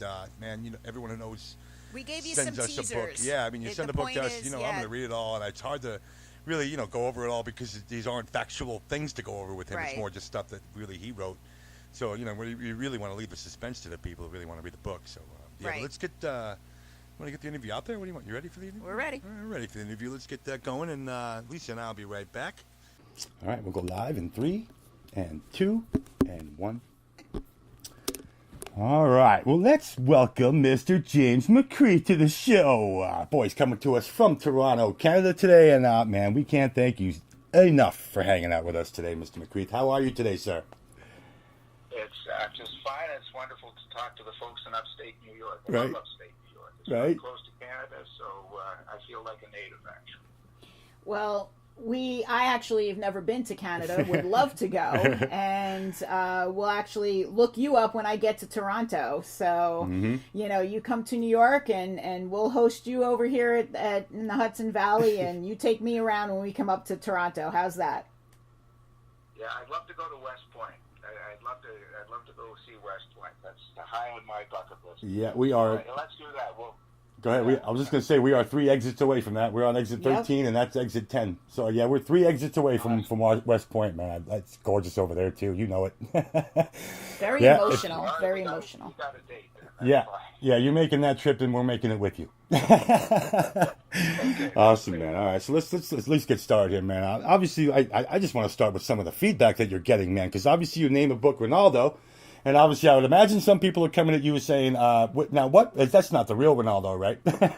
Man, everyone who knows We gave you some sends us a book. teasers. Yeah, I mean, you send The a book point to us. is, I'm going yeah, to read it all, and it's hard to really, go over it all because these aren't factual things to go over with him. It's right. more just stuff that really he wrote. So, we really want to leave the suspense to the people who really want to read the book. So, yeah, but Right. let's get. Want to get the interview out there? What do you want? You ready for the interview? We're ready. All right, we're ready for the interview. Let's get that going, and Lisa and I'll be right back. All right, we'll go live in 3, and 2, and 1. All right, well, let's welcome Mr. James McCreath to the show. Boy's coming to us from Toronto, Canada today, and man, we can't thank you enough for hanging out with us today, Mr. McCreath. How are you today, sir? It's just fine. It's wonderful to talk to the folks in upstate New York. I Right. love upstate New York. It's Right. very close to Canada, so I feel like a native, actually. Well, I actually have never been to Canada, would love to go, and we'll actually look you up when I get to Toronto. So, you come to New York, and we'll host you over here in the Hudson Valley, and you take me around when we come up to Toronto. How's that? Yeah, I'd love to go to West Point. I'd love to go see West Point. That's high on my bucket list. Yeah, we are. All right, let's do that. Go ahead. I was just going to say we are 3 exits away from that. We're on exit 13, and that's exit 10. So, yeah, we're 3 exits away from West Point, man. That's gorgeous over there, too. You know it. Very Yeah, emotional. Very We emotional. got a date. Yeah. Fine. Yeah, you're making that trip, and we're making it with you. Okay. Awesome, man. All right, so let's at least get started here, man. Obviously, I just want to start with some of the feedback that you're getting, man, because obviously you name a book Renaldo, and obviously I would imagine some people are coming at you saying, now what? That's not the real Renaldo, right? Okay.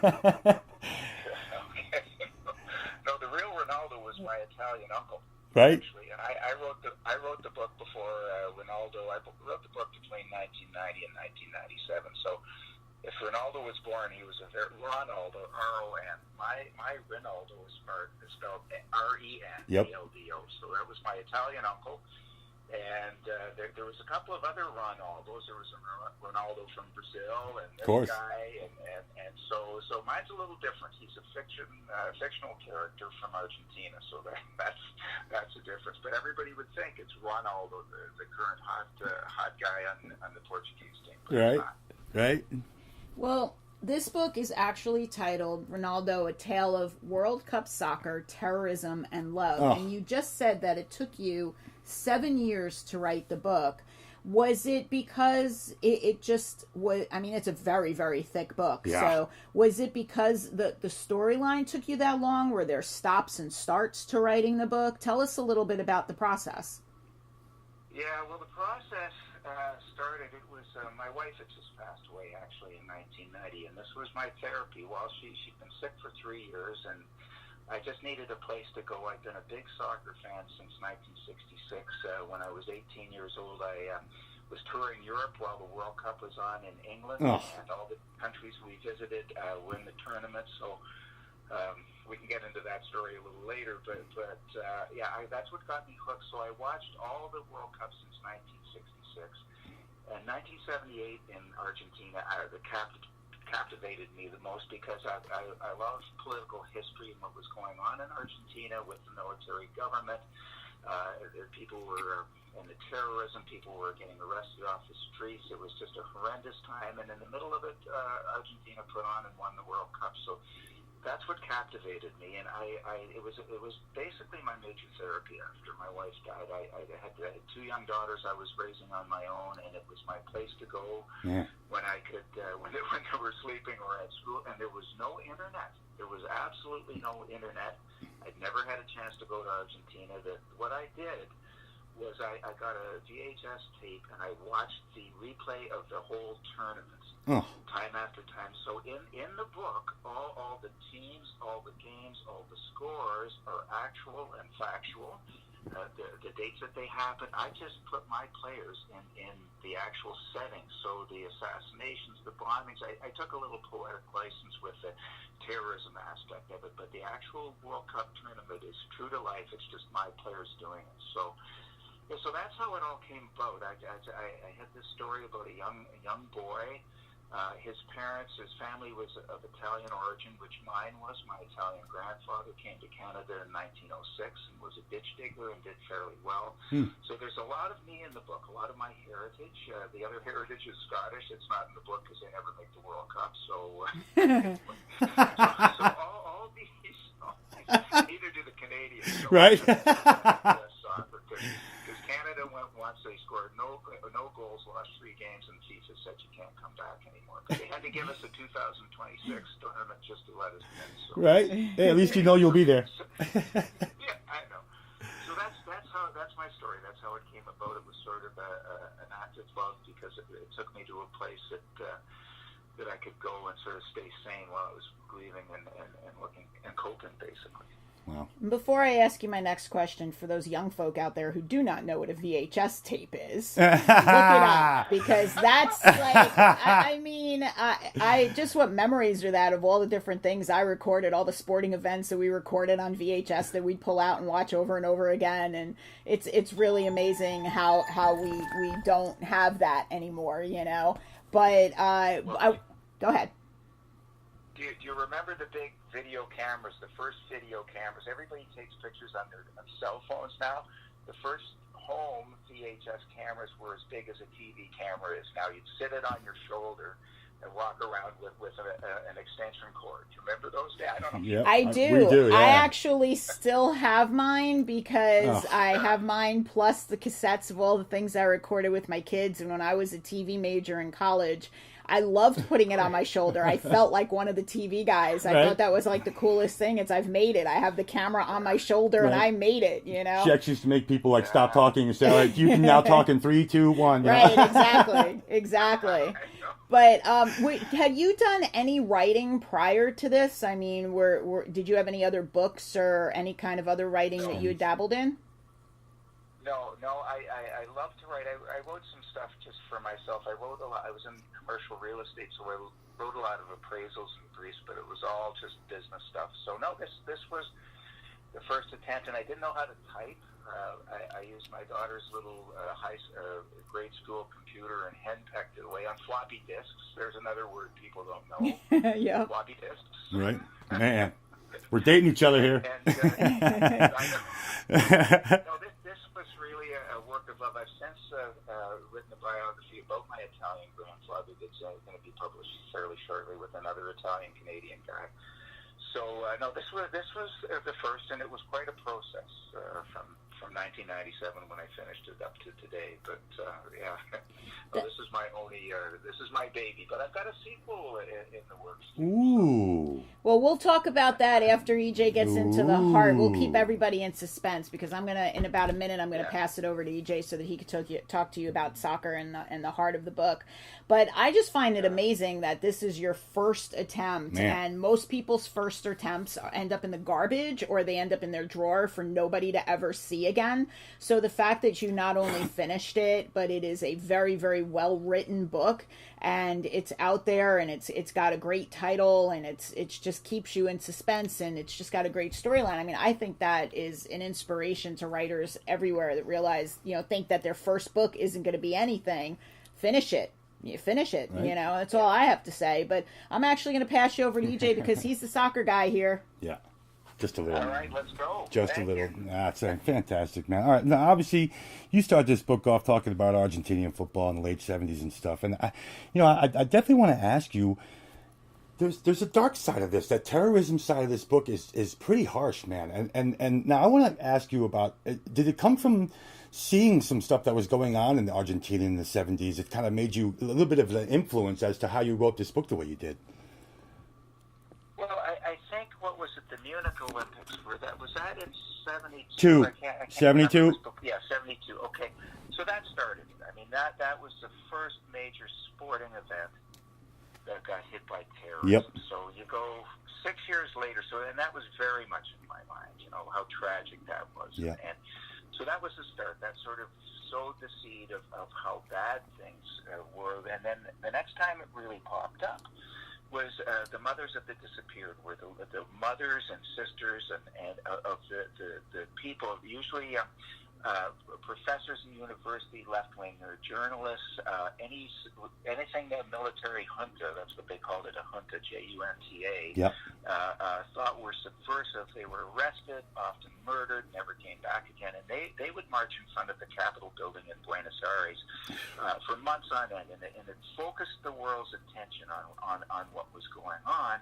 No, the real Ronaldo was my Italian uncle. Right? Actually, and I wrote the book before Ronaldo. I wrote the book between 1990 and 1997. So, if Ronaldo was born, he was a very Ronaldo, R-O-N. My Renaldo is spelled R-E-N, Yep. A-L-D-O. So that was my Italian uncle. And there was a couple of other Ronaldos. There was a Ronaldo from Brazil, and this guy, and so mine's a little different. He's a fictional character from Argentina, so that's a difference. But everybody would think it's Ronaldo, the current hot guy on the Portuguese team. But Right. it's not. Right? Well, this book is actually titled Renaldo, A Tale of World Cup Soccer, Terrorism and Love. Oh. And you just said that it took you 7 years to write the book. Was it because it just was, I mean, it's a very, very thick book. Yeah. So was it because the storyline took you that long? Were there stops and starts to writing the book? Tell us a little bit about the process. Yeah, well, the process started, it was, my wife had just passed away, actually, in 1990, and this was my therapy. While she'd been sick for 3 years, and I just needed a place to go. I'd been a big soccer fan since 1966. When I was 18 years old, I was touring Europe while the World Cup was on in England, and all the countries we visited were in the tournament, so we can get into that story a little later, but that's what got me hooked. So I watched all the World Cups since 1966. And 1978 in Argentina captivated me the most because I love political history and what was going on in Argentina with the military government. People were in the terrorism, people were getting arrested off the streets. It was just a horrendous time, and in the middle of it, Argentina put on and won the World Cup. So that's what captivated me, and it was basically my major therapy after my wife died. I had 2 young daughters I was raising on my own, and it was my place to go when I could when they were sleeping or at school, and there was no internet. There was absolutely no internet. I'd never had a chance to go to Argentina. What I did was I got a VHS tape, and I watched the replay of the whole tournament. Time after time. So in the book, all the teams, all the games, all the scores are actual and factual. The dates that they happen, I just put my players in the actual settings. So the assassinations, the bombings, I took a little poetic license with the terrorism aspect of it, but the actual World Cup tournament is true to life. It's just my players doing it. So that's how it all came about. I had this story about a young boy His family was of Italian origin, which mine was. My Italian grandfather came to Canada in 1906 and was a ditch digger and did fairly well. So there's a lot of me in the book, a lot of my heritage. The other heritage is Scottish. It's not in the book because they never make the World Cup. So, so all these, neither do the Canadians. So right. Soccer, because Canada went once, they scored no goals, lost 3 games, and FIFA said you can't come back anymore. They had to give us a 2026 tournament just to let us in. So. Right. Hey, at least you know you'll be there. Yeah, I know. So that's my story. That's how it came about. It was sort of an act of love because it took me to a place that I could go and sort of stay sane while I was grieving and looking and coping, basically. Wow. Before I ask you my next question, for those young folk out there who do not know what a VHS tape is, look it up, because that's like, I mean, I just what memories are that of all the different things I recorded, all the sporting events that we recorded on VHS that we'd pull out and watch over and over again, and it's really amazing how we don't have that anymore, you know. But go ahead. Do you remember the big video cameras, the first video cameras? Everybody takes pictures on their cell phones now. The first home VHS cameras were as big as a TV camera is now. You'd sit it on your shoulder and walk around with an extension cord. Do you remember those days? I don't know. Yep. I do. We do, yeah. I actually still have mine because I have mine plus the cassettes of all the things I recorded with my kids. And when I was a TV major in college, I loved putting it on my shoulder. I felt like one of the TV guys. I thought that was like the coolest thing. I've made it. I have the camera on my shoulder and I made it, you know? She actually used to make people like stop talking and say, all right, you can now talk in 3, 2, 1. Right, exactly. But had you done any writing prior to this? I mean, did you have any other books or any kind of other writing that you had dabbled in? No, I love to write. I wrote some stuff just for myself. I wrote a lot. I was in commercial real estate, so I wrote a lot of appraisals and briefs, but it was all just business stuff. So no, this was the first attempt, and I didn't know how to type. I used my daughter's little grade school computer and henpecked it away on floppy disks. There's another word people don't know. Yeah. Floppy disks. Right. Man, we're dating each other here. And, no, this was really a work of love. I've since written a biography about my Italian grandfather that's going to be published fairly shortly with another Italian-Canadian guy. So, no, this was the first, and it was quite a process from 1997 when I finished it up to today. But, yeah, well, this is my baby. But I've got a sequel in the works. Ooh. Well, we'll talk about that after EJ gets into the heart. We'll keep everybody in suspense because in about a minute, I'm going to pass it over to EJ so that he can talk to you about soccer and the heart of the book. But I just find it amazing that this is your first attempt, and most people's first attempts end up in the garbage or they end up in their drawer for nobody to ever see again. So the fact that you not only finished it, but it is a very, very well-written book, and it's out there, and it's got a great title, and it just keeps you in suspense, and it's just got a great storyline. I mean, I think that is an inspiration to writers everywhere that realize, think that their first book isn't going to be anything. Finish it. You finish it, right. That's all I have to say. But I'm actually going to pass you over to EJ because he's the soccer guy here. Yeah, just a little. All right, let's go. Just a little. That's fantastic, man. All right, now obviously you start this book off talking about Argentinian football in the late '70s and stuff, and I definitely want to ask you. There's a dark side of this. That terrorism side of this book is pretty harsh, man. And now I want to ask you about. Did it come from seeing some stuff that was going on in the Argentina in the 70s? It kind of made you a little bit of an influence as to how you wrote this book the way you did. Well, I think, what was it, the Munich Olympics, was that in 72? 72? Yeah, 72, okay. So that started. I mean, that was the first major sporting event that got hit by terrorism. Yep. So you go 6 years later, and that was very much in my mind, how tragic that was. Yeah. And so that was the start. That sort of sowed the seed of how bad things were. And then the next time it really popped up was the mothers of the disappeared, were the mothers and sisters and of the people, usually professors in university, left-winger journalists, anything that military junta, that's what they called it, a junta, Junta, Yep. thought were subversive. They were arrested, often murdered, never came back again, and they would march in front of the Capitol building in Buenos Aires for months on end, and it focused the world's attention on what was going on.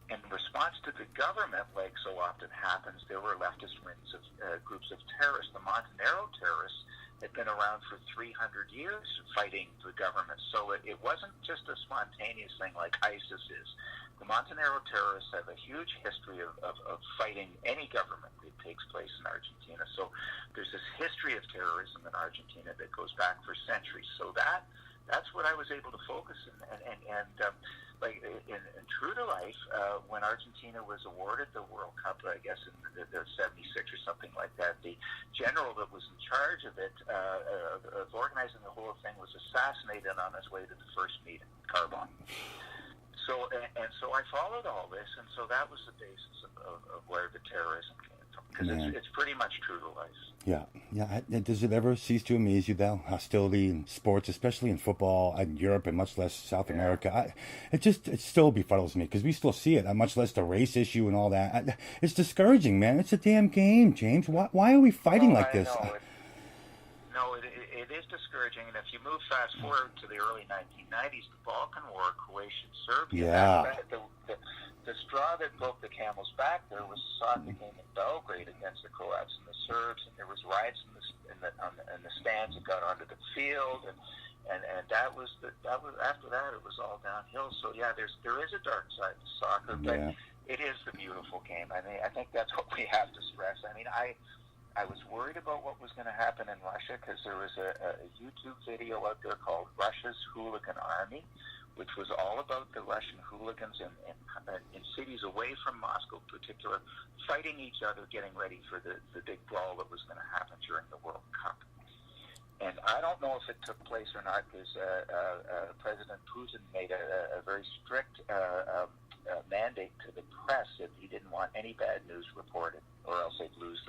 In response to the government, like so often happens, there were leftist wings of groups of terrorists. The Montenegro terrorists had been around for 300 years fighting the government. So it wasn't just a spontaneous thing like ISIS is. The Montenegro terrorists have a huge history of fighting any government that takes place in Argentina. So there's this history of terrorism in Argentina that goes back for centuries. So that's what I was able to focus on. And like in true to life, when Argentina was awarded the World Cup, I guess in the 76 or something like that, the general that was in charge of it, of organizing the whole thing, was assassinated on his way to the first meeting, Carbon. So I followed all this, and so that was the basis of where the terrorism came from, because it's pretty much true to life. Yeah. Does it ever cease to amaze you, though? Hostility in sports, especially in football, in Europe, and much less South America. It still befuddles me because we still see it, much less the race issue and all that. It's discouraging, man. It's a damn game, James. Why are we fighting like this? It is discouraging, and if you move fast forward to the early 1990s, the Balkan War, Croatia and Serbia, the straw that broke the camel's back there was a soccer game in Belgrade against the Croats and the Serbs, and there was riots in the stands that got onto the field, and that was after that it was all downhill. So there is a dark side to soccer, but it is the beautiful game. I mean, I think that's what we have to stress. I mean, I was worried about what was going to happen in Russia because there was a YouTube video out there called Russia's Hooligan Army, which was all about the Russian hooligans in cities away from Moscow in particular, fighting each other, getting ready for the big brawl that was going to happen during the World Cup. And I don't know if it took place or not because President Putin made a very strict mandate to the press that he didn't want any bad news reported, or else they'd lose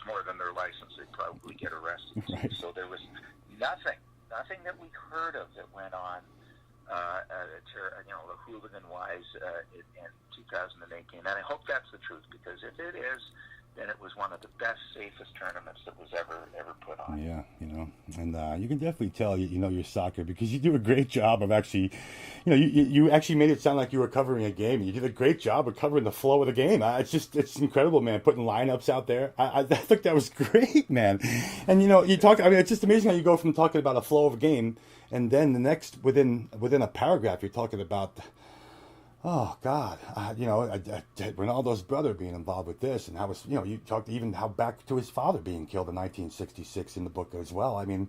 more than their license. They'd probably get arrested. Right. So there was nothing that we heard of that went on the hooligan-wise in 2018. And I hope that's the truth, because if it is, then it was one of the best, safest tournaments that was ever put on. Yeah, and you can definitely tell you know your soccer, because you do a great job of actually, you actually made it sound like you were covering a game. You did a great job of covering the flow of the game. It's incredible, man. Putting lineups out there. I think that was great, man. And you talk. I mean, it's just amazing how you go from talking about a flow of a game, and then the next within a paragraph you're talking about. Oh God, Renaldo's brother being involved with this, and how was you talked even how back to his father being killed in 1966 in the book as well. I mean,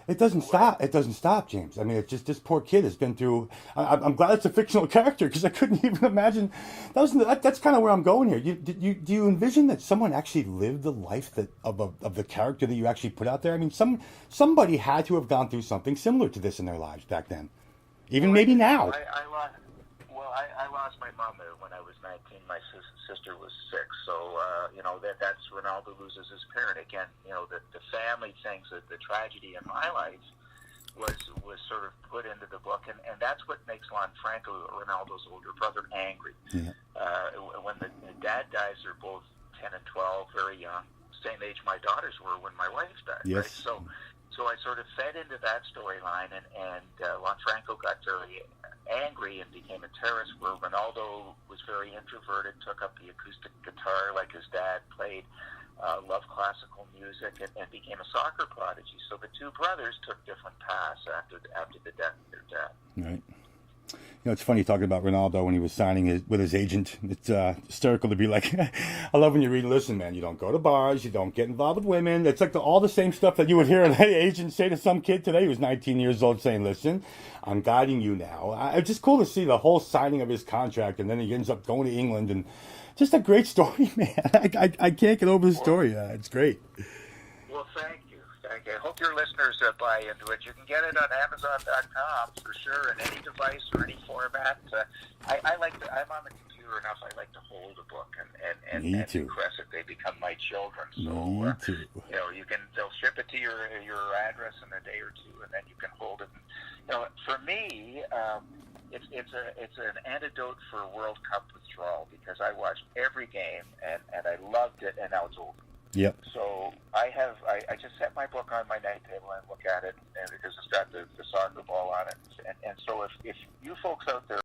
it doesn't stop. It doesn't stop, James. I mean, it's just this poor kid has been through. I'm glad it's a fictional character, because I couldn't even imagine. That's kind of where I'm going here. Do you envision that someone actually lived the life of the character that you actually put out there? I mean, somebody had to have gone through something similar to this in their lives back then, even maybe now. I lost my mom when I was 19. My sister was 6. So, that's Renaldo loses his parent. Again, the family things, the tragedy in my life was sort of put into the book. And that's what makes Franco, Renaldo's older brother, angry. Yeah. When the dad dies, they're both 10 and 12, very young. Same age my daughters were when my wife died. Yes. Right? So I sort of fed into that storyline, and Franco got very angry and became a terrorist, where Renaldo was very introverted, took up the acoustic guitar like his dad, played, loved classical music, and became a soccer prodigy. So the two brothers took different paths after the death of their dad. Right. It's funny talking about Renaldo when he was signing with his agent. It's hysterical to be like, I love when you read, listen, man, you don't go to bars, you don't get involved with women. It's like all the same stuff that you would hear an agent say to some kid today who was 19 years old, saying, listen, I'm guiding you now. It's just cool to see the whole signing of his contract, and then he ends up going to England, and just a great story, man. I can't get over the story. It's great. Well, thank you. I hope your listeners buy into it. You can get it on Amazon.com for sure, in any device or any format. I'm on the computer year enough, I like to hold a book and Me too. caress it. They become my children. So, Me too. They'll ship it to your address in a day or two, and then you can hold it. And, for me, it's an antidote for World Cup withdrawal, because I watched every game and I loved it, and now it's over. Yep. So I just set my book on my night table and look at it, and because it's got the soccer ball on it. And so if you folks out there